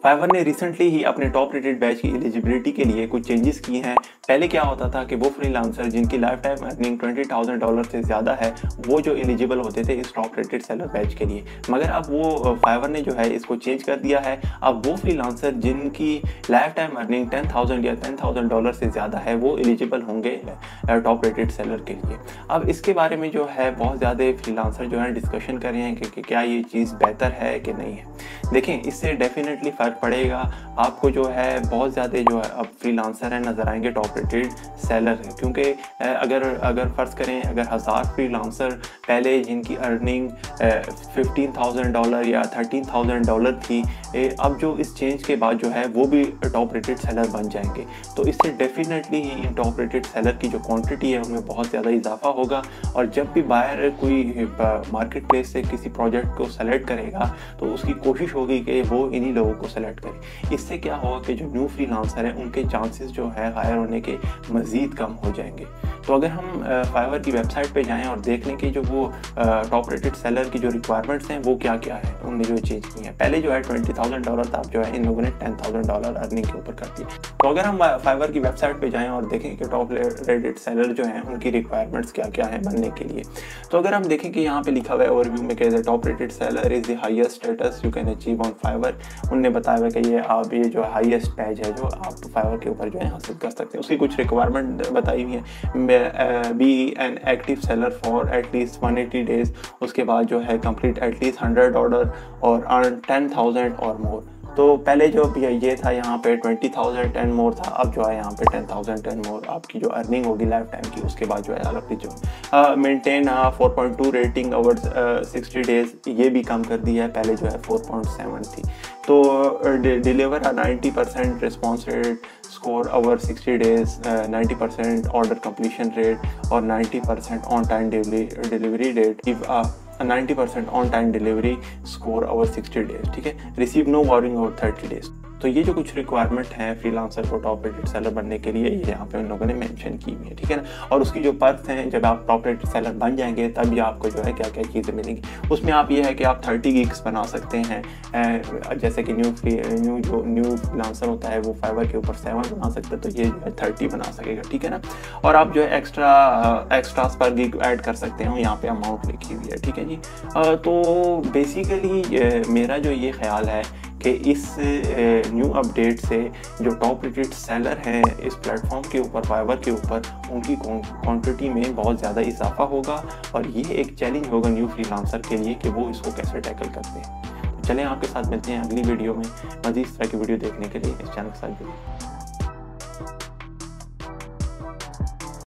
Fibre ने recently ही अपने top rated batch की एलिजिबिलिटी के लिए कुछ चेंजेस किए हैं। पहले क्या होता था कि वो फ्रीलांसर जिनकी लाइफ टाइम अर्निंग $20,000 से ज़्यादा है वो जो एलिजिबल होते थे इस टॉप रेटेड सेलर बैच के लिए, मगर अब वो फाइवर ने जो है इसको चेंज कर दिया है। अब वो फ्रीलांसर जिनकी लाइफ टाइम अर्निंग 10,000 या $10,000 से ज़्यादा है वो एलिजिबल होंगे टॉप रेटेड सेलर के लिए। अब इसके बारे में जो है बहुत ज़्यादा फ्रीलांसर जो है डिस्कशन कर रहे हैं कि क्या ये चीज़ बेहतर है कि नहीं है। देखें, इससे डेफिनेटली फ़र्क पड़ेगा। आपको जो है बहुत ज़्यादा जो है अब फ्रीलांसर हैं नज़र आएंगे टॉप रेटेड सेलर है, क्योंकि अगर फ़र्ज़ करें अगर 1000 फ्रीलांसर पहले जिनकी अर्निंग $15,000 या $13,000 थी, अब जो इस चेंज के बाद जो है वो भी टॉप रेटेड सेलर बन जाएंगे। तो इससे डेफिनेटली ही इन टॉप रेटेड सेलर की जो क्वांटिटी है उनमें बहुत ज़्यादा इजाफा होगा। और जब भी बायर कोई मार्केट प्लेस से किसी प्रोजेक्ट को सेलेक्ट करेगा तो उसकी कोशिश होगी कि वो इन्हीं लोगों को सेलेक्ट करे। इससे क्या होगा कि जो न्यू फ्रीलांसर हैं उनके चांसेस जो है हायर होने के मज़ीद कम हो जाएंगे। तो अगर हम फाइवर की वेबसाइट पे जाएं और देख लें कि जो वो टॉप रेटेड सेलर की जो रिक्वायरमेंट्स हैं वो क्या क्या है, उनने जो चेंज की हैं। पहले जो है $20,000 था, अब जो है इन लोगों ने $10,000 अर्निंग के ऊपर कर दिया। तो अगर हम फाइवर की वेबसाइट पे जाएं और देखें कि टॉप रेटेड सेलर जो हैं उनकी रिक्वायरमेंट्स क्या क्या हैं बनने के लिए, तो अगर हम देखें कि यहाँ पे लिखा हुआ है ओवरव्यू में कि top rated seller is the highest status you can achieve on Fiverr. उनने बताया हुआ कि ये जो हाईएस्ट पैज है जो आप फाइवर के ऊपर जो है हासिल कर सकते हैं। उसकी कुछ रिक्वायरमेंट बताई हुई है। Be an active seller for at least 180 days, उसके बाद जो है कंप्लीट एटलीस्ट 100 ऑर्डर और अर्न 10,000 और मोर। तो पहले जो ये था यहाँ पे 20,000 10 मोर था, अब जो है यहाँ पे 10,000 10 मोर आपकी जो अर्निंग होगी लाइफ टाइम की, उसके बाद जो है अलग जो मेंटेन 4.2 रेटिंग ओवर 60 डेज, ये भी कम कर दी है, पहले जो है 4.7 थी। तो deliver 90% response rate, score over 60 days, 90% order completion rate और 90% on time delivery date, 90% on time delivery, score over 60 days. ठीक है, receive no warning over 30 days. तो ये जो कुछ रिक्वायरमेंट हैं फ्रीलांसर को टॉप रेटेड सेलर बनने के लिए, ये यहाँ पे उन लोगों ने मेंशन की हुई है। ठीक है ना, और उसकी जो पर्क्स हैं, जब आप टॉप रेटेड सेलर बन जाएंगे तब ये आपको जो है क्या क्या चीज़ें मिलेंगी। उसमें आप ये है कि आप 30 गिग्स बना सकते हैं, जैसे कि न्यू फ्रीलांसर होता है वो फाइवर के ऊपर 7 बना सकता है, तो ये जो है 30 बना सकेगा। ठीक है ना, और आप जो है एक्स्ट्रास पर गिग ऐड कर सकते हैं, यहाँ पे अमाउंट लिखी हुई है। ठीक है जी, तो बेसिकली मेरा जो ये ख्याल है कि इस न्यू अपडेट से जो टॉप रेटेड सेलर हैं इस प्लेटफॉर्म के ऊपर, फाइवर के ऊपर, उनकी क्वांटिटी में बहुत ज़्यादा इजाफा होगा और ये एक चैलेंज होगा न्यू फ्रीलांसर के लिए कि वो इसको कैसे टैकल करते हैं। तो चलें आपके साथ मिलते हैं अगली वीडियो में। मज़ीद इस तरह की वीडियो देखने के लिए इस चैनल के साथ जुड़िए।